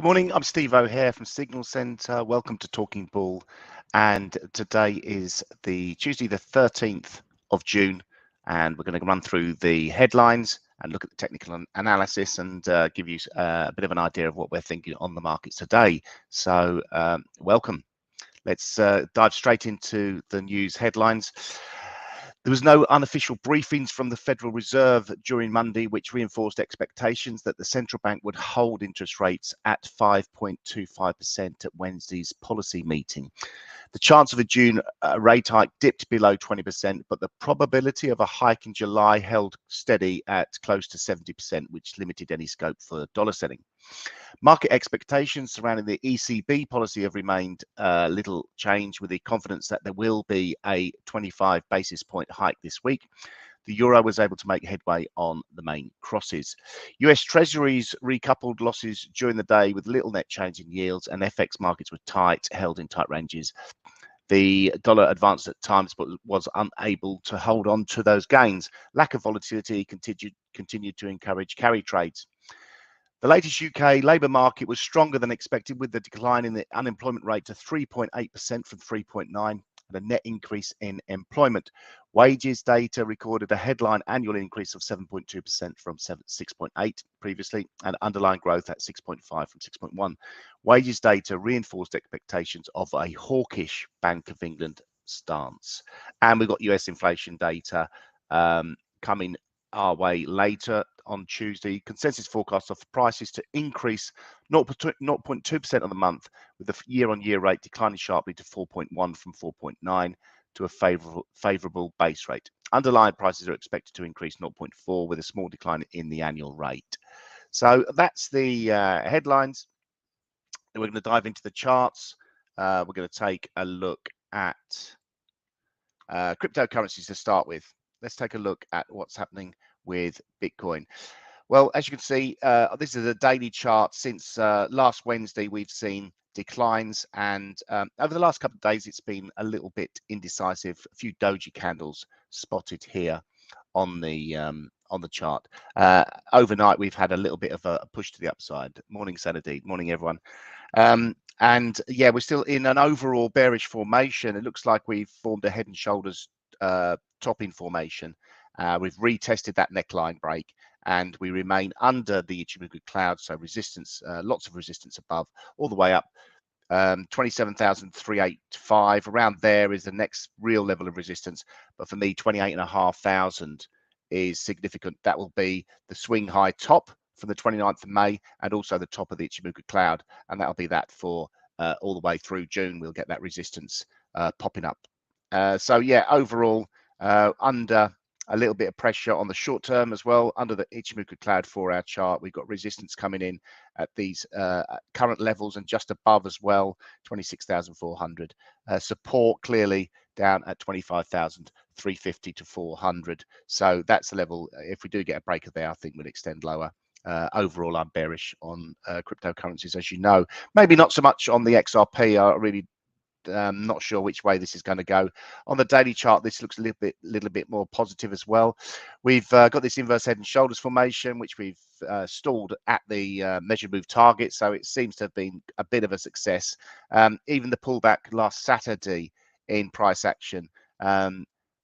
morning, I'm Steve O'Hare from Signal Centre. Welcome to Talking Bull. And today is the Tuesday, the 13th of June. And we're going to run through the headlines and look at the technical analysis and give you a bit of an idea of what we're thinking on the markets today. So welcome. Let's dive straight into the news headlines. There was no unofficial briefings from the Federal Reserve during Monday, which reinforced expectations that the central bank would hold interest rates at 5.25% at Wednesday's policy meeting. The chance of a June rate hike dipped below 20%, but the probability of a hike in July held steady at close to 70%, which limited any scope for dollar selling. Market expectations surrounding the ECB policy have remained little changed, with the confidence that there will be a 25 basis point hike this week. The euro was able to make headway on the main crosses. US Treasuries recoupled losses during the day with little net change in yields, and FX markets were tight, held in tight ranges. The dollar advanced at times but was unable to hold on to those gains. Lack of volatility continued to encourage carry trades. The latest UK labour market was stronger than expected, with the decline in the unemployment rate to 3.8% from 3.9% and a net increase in employment. Wages data recorded a headline annual increase of 7.2% from 6.8% previously, and underlying growth at 6.5% from 6.1%. Wages data reinforced expectations of a hawkish Bank of England stance. And we've got US inflation data coming our way later on Tuesday. Consensus forecast of prices to increase 0.2% of the month, with the year-on-year rate declining sharply to 4.1 from 4.9 to a favorable base rate. Underlying prices are expected to increase 0.4 with a small decline in the annual rate. So that's the headlines. We're going to dive into the charts. We're going to take a look at cryptocurrencies to start with. Let's take a look at what's happening with Bitcoin. Well, as you can see, this is a daily chart. Since last Wednesday, we've seen declines, and over the last couple of days, it's been a little bit indecisive. A few doji candles spotted here on the chart. Overnight, we've had a little bit of a push to the upside. Morning, Sanadi. Morning, everyone. And yeah, we're still in an overall bearish formation. It looks like we've formed a head and shoulders topping formation. We've retested that neckline break, and we remain under the Ichimoku cloud, so resistance, lots of resistance above, all the way up 27,385. Around there is the next real level of resistance, but for me 28,500 is significant. That will be the swing high top from the 29th of May and also the top of the Ichimoku cloud, and that'll be that for all the way through June. We'll get that resistance popping up. So yeah, overall under a little bit of pressure on the short term as well. Under the Ichimoku cloud 4-hour chart, we've got resistance coming in at these current levels and just above as well, 26,400. Support clearly down at 25,350 to 400. So that's the level. If we do get a breaker there, I think we'll extend lower. Overall, I'm bearish on cryptocurrencies, as you know. Maybe not so much on the XRP. I really not sure which way this is going to go. On the daily chart, this looks a little bit more positive as well. We've got this inverse head and shoulders formation, which we've stalled at the measured move target, so it seems to have been a bit of a success. Even the pullback last Saturday in price action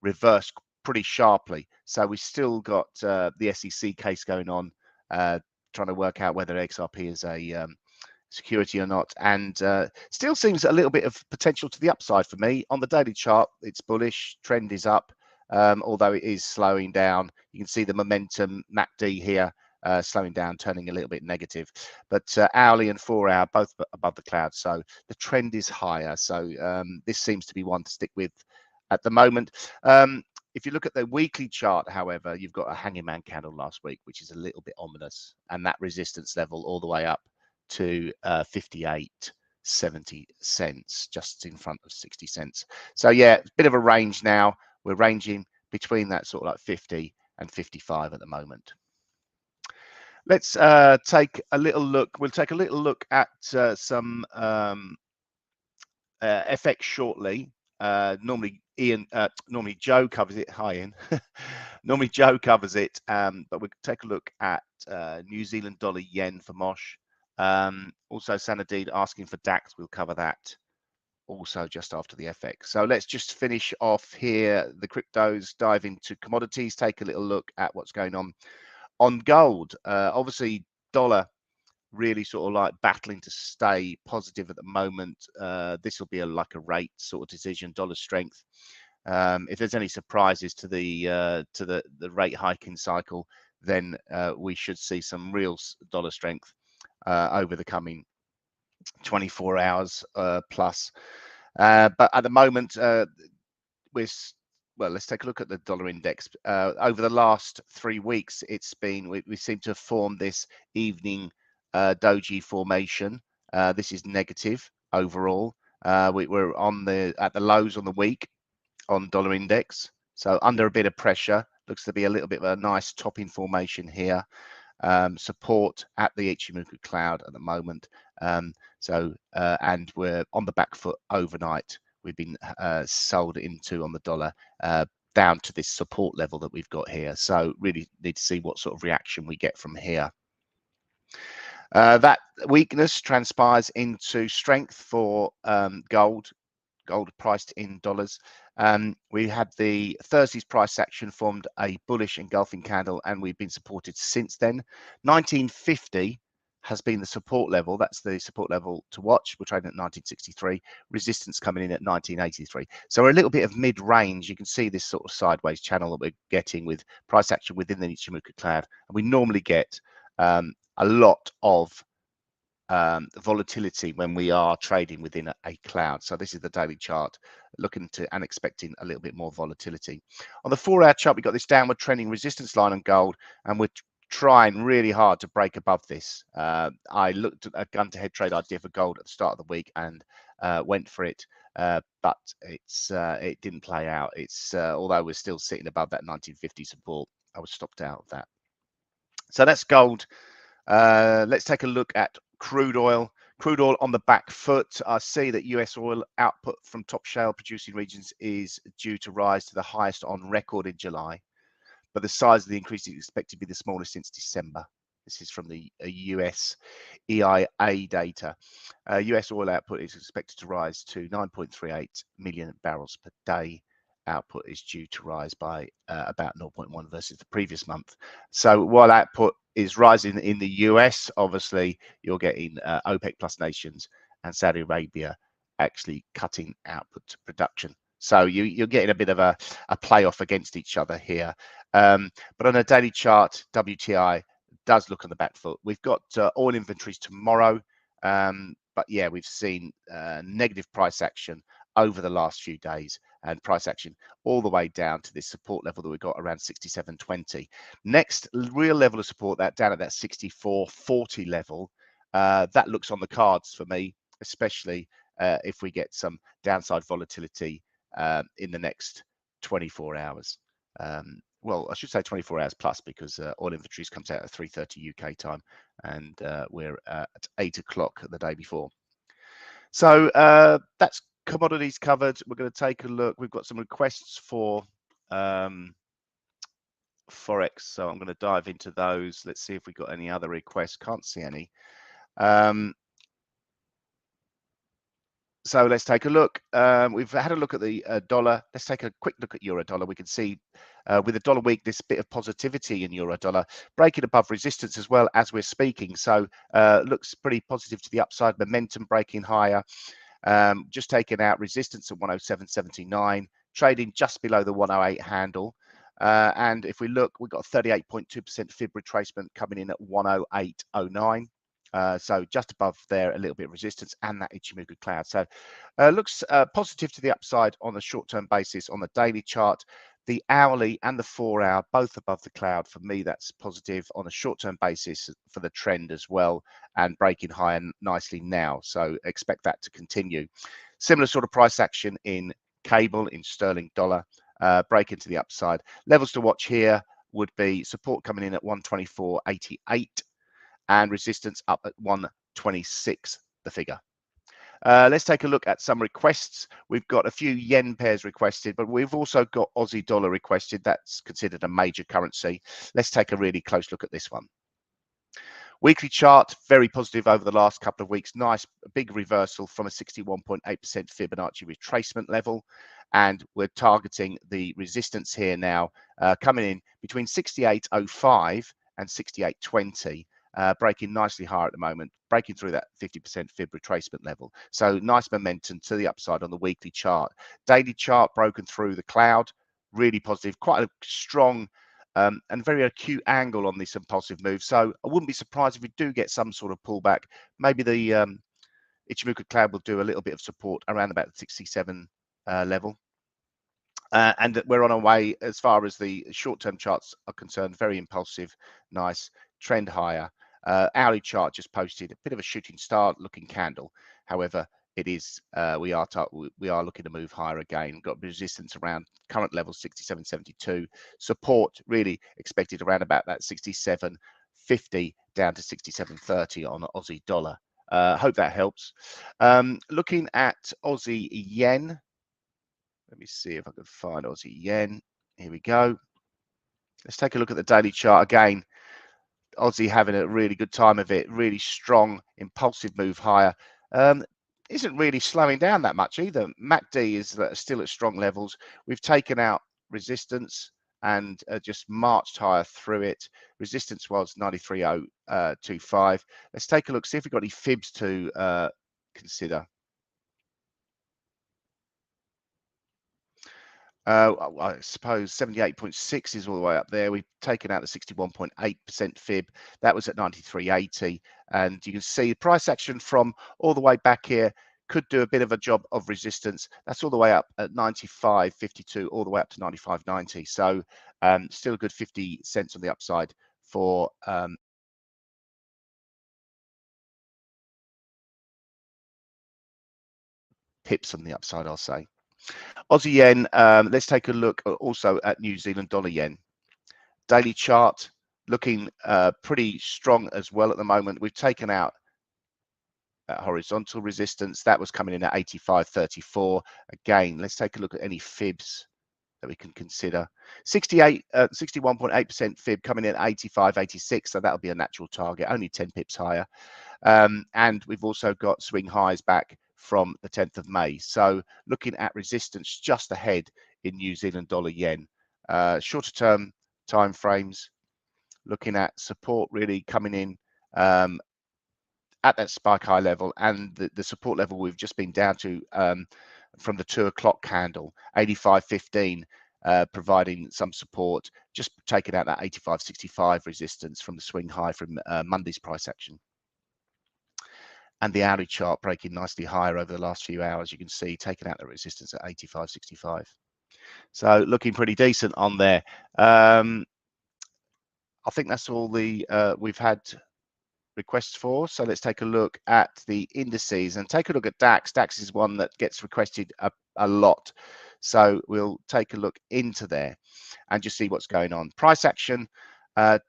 reversed pretty sharply, so we've still got the SEC case going on, trying to work out whether XRP is a security or not, and still seems a little bit of potential to the upside for me. On the daily chart, it's bullish, trend is up, although it is slowing down. You can see the momentum MACD here slowing down, turning a little bit negative, but hourly and 4-hour both above the cloud, so the trend is higher. So this seems to be one to stick with at the moment. If you look at the weekly chart, however, you've got a hanging man candle last week, which is a little bit ominous, and that resistance level all the way up to 58.70 cents, just in front of 60 cents. So yeah, it's a bit of a range now. We're ranging between that sort of like 50 and 55 at the moment. Let's take a little look. We'll take a little look at some FX shortly. Normally Joe covers it. Hi, Ian. Normally Joe covers it, but we'll take a look at New Zealand dollar yen for Mosh. Also, Sanadine asking for DAX. We'll cover that also just after the FX. So let's just finish off here. The cryptos, dive into commodities, take a little look at what's going on gold. Obviously, dollar really sort of like battling to stay positive at the moment. This will be like a rate sort of decision, dollar strength. If there's any surprises to the rate hiking cycle, then we should see some real dollar strength over the coming 24 hours plus. But at the moment, we're well, let's take a look at the dollar index. Over the last 3 weeks, it's been we seem to have formed this evening doji formation. This is negative overall. We're at the lows on the week on dollar index, so under a bit of pressure. Looks to be a little bit of a nice topping formation here. Support at the Ichimoku cloud at the moment. And we're on the back foot overnight. We've been sold into on the dollar down to this support level that we've got here. So really need to see what sort of reaction we get from here. That weakness transpires into strength for gold priced in dollars. We had the Thursday's price action formed a bullish engulfing candle, and we've been supported since then. 1950 has been the support level. That's the support level to watch. We're trading at 1963. Resistance coming in at 1983. So we're a little bit of mid-range. You can see this sort of sideways channel that we're getting with price action within the Ichimoku cloud. And we normally get a lot of volatility when we are trading within a cloud. So this is the daily chart, looking to and expecting a little bit more volatility. On the 4-hour chart, we've got this downward trending resistance line on gold, and we're trying really hard to break above this. I looked at a gun-to-head trade idea for gold at the start of the week and went for it, but it didn't play out. Although we're still sitting above that 1950 support, I was stopped out of that. So that's gold. Let's take a look at crude oil. Crude oil on the back foot. I see that US oil output from top shale producing regions is due to rise to the highest on record in July, but the size of the increase is expected to be the smallest since December. This is from the US EIA data. US oil output is expected to rise to 9.38 million barrels per day. Output is due to rise by about 0.1 versus the previous month. So while output is rising in the US, obviously you're getting OPEC plus nations and Saudi Arabia actually cutting output to production. So you're getting a bit of a playoff against each other here. But on a daily chart, WTI does look on the back foot. We've got oil inventories tomorrow. But yeah, we've seen negative price action over the last few days, and price action all the way down to this support level that we've got around 67.20. Next real level of support, that down at that 64.40 level, that looks on the cards for me, especially if we get some downside volatility in the next 24 hours. Well, I should say 24 hours plus, because oil inventories comes out at 3:30 UK time, and we're at 8 o'clock the day before. So that's commodities covered. We're going to take a look. We've got some requests for Forex, so I'm going to dive into those. Let's see if we've got any other requests. Can't see any. So let's take a look. We've had a look at the dollar. Let's take a quick look at euro dollar. We can see with the dollar weak, this bit of positivity in euro dollar, breaking above resistance as well as we're speaking. So looks pretty positive to the upside, momentum breaking higher. Just taking out resistance at 107.79, trading just below the 108 handle. And if we look, we've got 38.2% fib retracement coming in at 108.09. So just above there, a little bit of resistance, and that Ichimoku cloud. So looks positive to the upside on a short-term basis on the daily chart. The hourly and the 4-hour, both above the cloud. For me, that's positive on a short-term basis for the trend as well, and breaking higher nicely now. So expect that to continue. Similar sort of price action in cable, in sterling dollar, breaking to the upside. Levels to watch here would be support coming in at 124.88 and resistance up at 126, the figure. Let's take a look at some requests. We've got a few yen pairs requested, but we've also got Aussie dollar requested. That's considered a major currency. Let's take a really close look at this one. Weekly chart, very positive over the last couple of weeks. Nice big reversal from a 61.8% Fibonacci retracement level. And we're targeting the resistance here now, coming in between 68.05 and 68.20. Breaking nicely higher at the moment, breaking through that 50% fib retracement level. So nice momentum to the upside on the weekly chart. Daily chart broken through the cloud, really positive, quite a strong and very acute angle on this impulsive move. So I wouldn't be surprised if we do get some sort of pullback. Maybe the Ichimoku cloud will do a little bit of support around about the 67 level. And we're on our way as far as the short-term charts are concerned. Very impulsive, nice trend higher. Hourly chart just posted a bit of a shooting star looking candle. However, it is we are looking to move higher again. Got resistance around current level 67.72. Support really expected around about that 67.50 down to 67.30 on the Aussie dollar. Hope that helps. Looking at Aussie yen. Let me see if I can find Aussie yen. Here we go. Let's take a look at the daily chart again. Aussie having a really good time of it. Really strong, impulsive move higher. Isn't really slowing down that much either. MACD is still at strong levels. We've taken out resistance and just marched higher through it. Resistance was 93.025. Let's take a look, see if we've got any fibs to consider. I suppose 78.6 is all the way up there. We've taken out the 61.8% fib. That was at 93.80. And you can see price action from all the way back here could do a bit of a job of resistance. That's all the way up at 95.52, all the way up to 95.90. So still a good 50 cents on the upside for pips on the upside, I'll say. Aussie yen, let's take a look also at New Zealand dollar yen. Daily chart looking pretty strong as well at the moment. We've taken out horizontal resistance. That was coming in at 85.34. Again, let's take a look at any fibs that we can consider. 61.8% fib coming in at 85.86. So that'll be a natural target, only 10 pips higher. And we've also got swing highs back from the 10th of May. So looking at resistance just ahead in New Zealand dollar yen. Shorter term time frames, looking at support really coming in at that spike high level, and the support level we've just been down to from the 2 o'clock candle, 85.15, providing some support, just taking out that 85.65 resistance from the swing high from Monday's price action. And the hourly chart breaking nicely higher over the last few hours. You can see taking out the resistance at 85.65. So looking pretty decent on there. I think that's all the we've had requests for. So let's take a look at the indices and take a look at DAX. DAX is one that gets requested a lot. So we'll take a look into there and just see what's going on. Price action,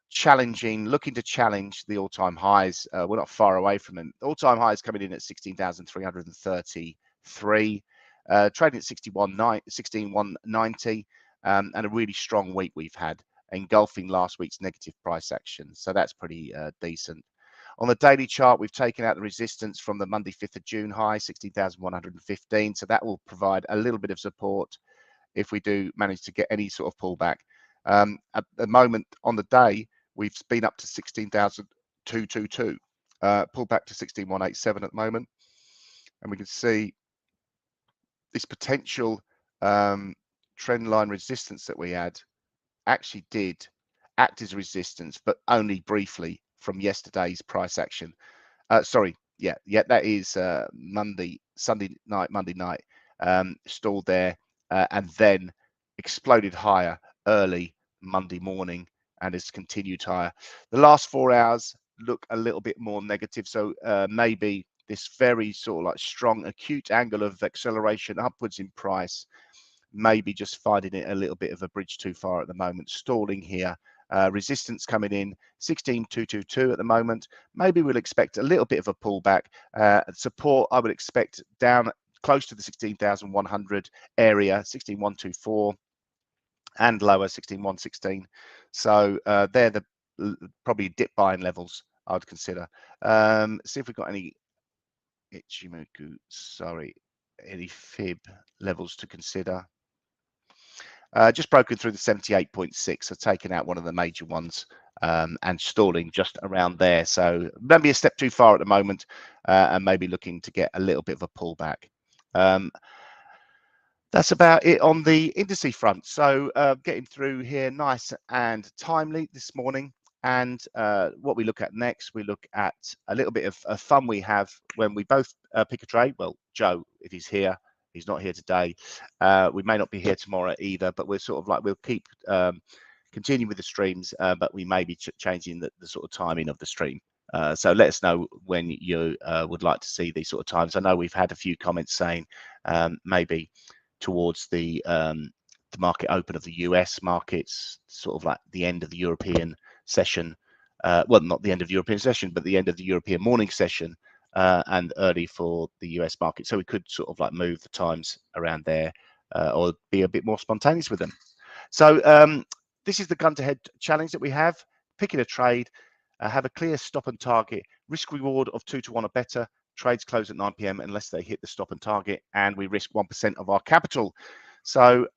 challenging, looking to challenge the all-time highs. We're not far away from them. All-time highs coming in at 16,333, trading at 16,190, and a really strong week we've had, engulfing last week's negative price action. So that's pretty decent. On the daily chart, we've taken out the resistance from the Monday 5th of June high, 16,115. So that will provide a little bit of support if we do manage to get any sort of pullback. At the moment on the day, we've been up to 16,222, pulled back to 16,187 at the moment. And we can see this potential trend line resistance that we had actually did act as resistance, but only briefly from yesterday's price action. Sorry, that is Monday night, stalled there and then exploded higher early Monday morning and has continued higher. The last 4 hours look a little bit more negative, so maybe this very sort of like strong acute angle of acceleration upwards in price, maybe just finding it a little bit of a bridge too far at the moment, stalling here. Resistance coming in 16,222 at the moment. Maybe we'll expect a little bit of a pullback. Support I would expect down close to the 16,100 area, 16,124, and lower 16,116. So they're the probably dip buying levels I'd consider. See if we've got any Ichimoku, sorry, any fib levels to consider. Just broken through the 78.6, so taken out one of the major ones, and stalling just around there. So maybe a step too far at the moment, and maybe looking to get a little bit of a pullback. That's about it on the indice front. So getting through here nice and timely this morning. And what we look at next, we look at a little bit of fun we have when we both pick a trade. Well, Joe, if he's here, he's not here today. We may not be here tomorrow either, but we're sort of like, we'll keep continuing with the streams, but we may be changing the sort of timing of the stream. So let us know when you would like to see these sort of times. I know we've had a few comments saying maybe towards the market open of the US markets, sort of like the end of the European session. Well, not the end of the European session, but the end of the European morning session, and early for the US market. So we could sort of like move the times around there, or be a bit more spontaneous with them. So this is the gun to head challenge that we have. Picking a trade, have a clear stop and target, risk reward of 2 to 1 or better. Trades close at 9 p.m. unless they hit the stop and target, and we risk 1% of our capital. So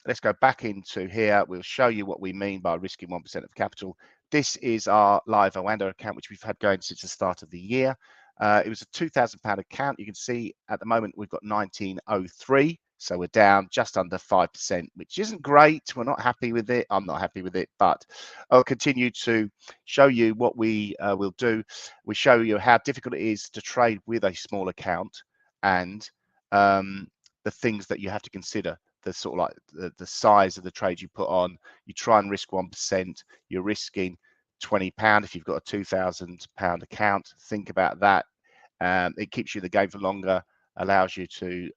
let's go back into here. We'll show you what we mean by risking 1% of capital. This is our live Oando account, which we've had going since the start of the year. It was a £2,000 account. You can see at the moment we've got 1903. So we're down just under 5%, which isn't great. We're not happy with it. I'm not happy with it, but I'll continue to show you what we will do. We show you how difficult it is to trade with a small account, and the things that you have to consider. The sort of like the size of the trade you put on. You try and risk 1%. You're risking £20 if you've got a £2,000 account. Think about that. It keeps you in the game for longer, allows you to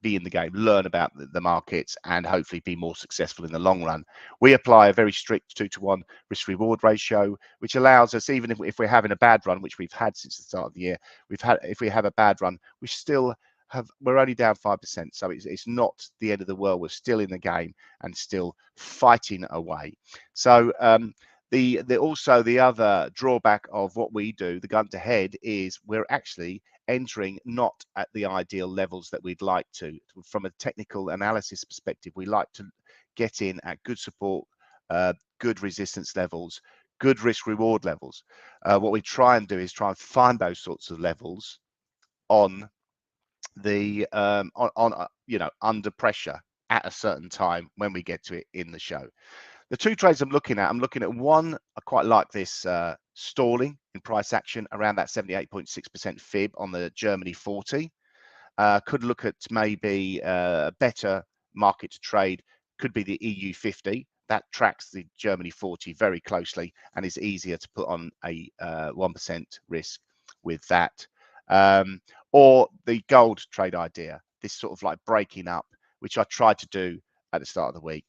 be in the game, learn about the markets, and hopefully be more successful in the long run. We apply a very strict 2 to 1 risk reward ratio, which allows us, even if we're having a bad run, which we've had since the start of the year, if we have a bad run, we still we're only down 5%, so it's not the end of the world. We're still in the game and still fighting away. So also the other drawback of what we do, the gun to head, is we're actually entering not at the ideal levels that we'd like to. From a technical analysis perspective, we like to get in at good support, good resistance levels, good risk reward levels. What we try and do is try and find those sorts of levels on the under pressure at a certain time when we get to it in the show. The two trades I'm looking at one, I quite like this stalling in price action around that 78.6% fib on the Germany 40. Could look at maybe a better market to trade, could be the EU 50. That tracks the Germany 40 very closely and is easier to put on a 1% risk with that. Or the gold trade idea, this sort of like breaking up, which I tried to do at the start of the week.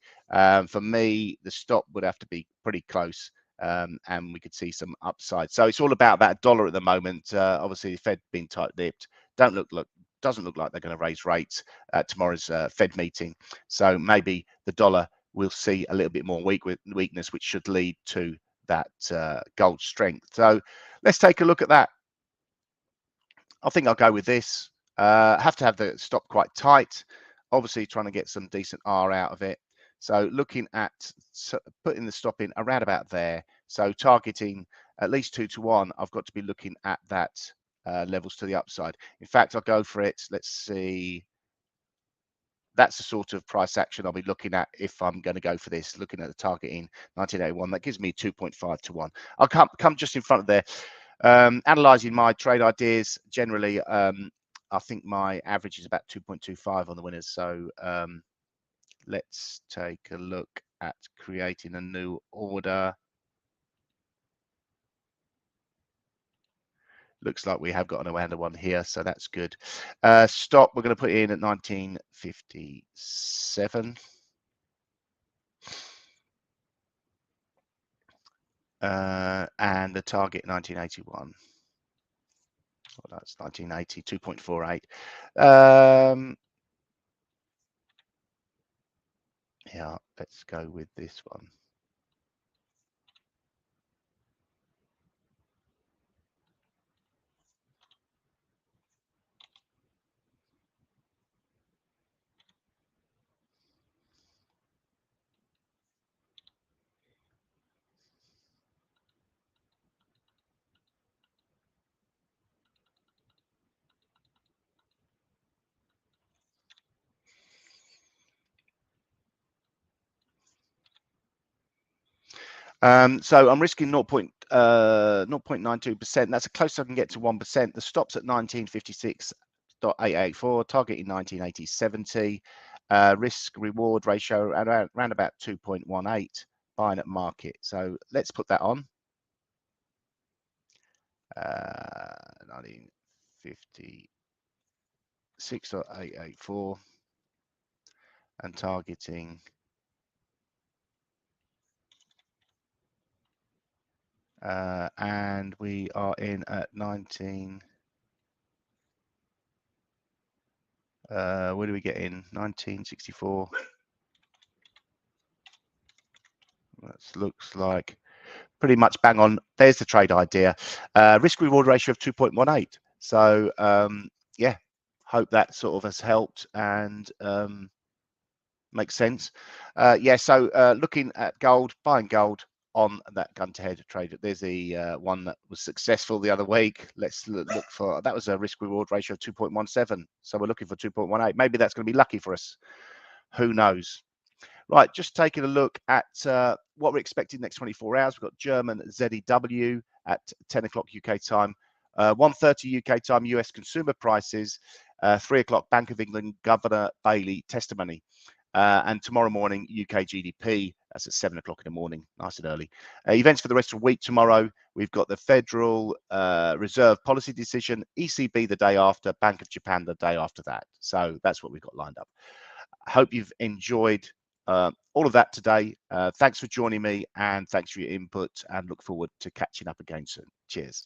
For me, the stop would have to be pretty close, and we could see some upside. So it's all about that dollar at the moment. Obviously, the Fed being tight-lipped, doesn't look like they're going to raise rates at tomorrow's Fed meeting. So maybe the dollar will see a little bit more weakness, which should lead to that gold strength. So let's take a look at that. I think I'll go with this. Have to have the stop quite tight. Obviously, trying to get some decent R out of it. So looking at putting the stop in around about there. So targeting at least 2 to 1. I've got to be looking at that levels to the upside. In fact, I'll go for it. Let's see. That's the sort of price action I'll be looking at if I'm going to go for this. Looking at the target in 1981, that gives me 2.5 to 1. I'll come just in front of there. Analyzing my trade ideas generally, I think my average is about 2.25 on the winners. So let's take a look at creating a new order. Looks like we have got an Oando one here, so that's good. Stop, we're going to put in at 1957. And the target 1981. Well, that's 1980, 2.48. Yeah, let's go with this one. So I'm risking 0.92%. That's as close as I can get to 1%. The stop's at 1956.884, targeting 1980.70. Risk reward ratio around about 2.18, buying at market. So let's put that on. 1956.884 and targeting and we are in at 19. Where do we get in? 1964. That looks like pretty much bang on. There's the trade idea. Risk reward ratio of 2.18. So yeah, hope that sort of has helped and makes sense. Yeah, so looking at gold, buying gold on that gun to head trade. There's the one that was successful the other week. Let's look for that. Was a risk reward ratio of 2.17. So we're looking for 2.18. Maybe that's going to be lucky for us. Who knows? Right, just taking a look at what we're expecting next 24 hours. We've got German ZEW at 10 o'clock UK time, 1:30 UK time, US consumer prices, 3 o'clock Bank of England Governor Bailey testimony. And tomorrow morning, UK GDP. That's at 7 o'clock in the morning, nice and early. Events for the rest of the week tomorrow. We've got the Federal Reserve policy decision, ECB the day after, Bank of Japan the day after that. So that's what we've got lined up. I hope you've enjoyed all of that today. Thanks for joining me and thanks for your input and look forward to catching up again soon. Cheers.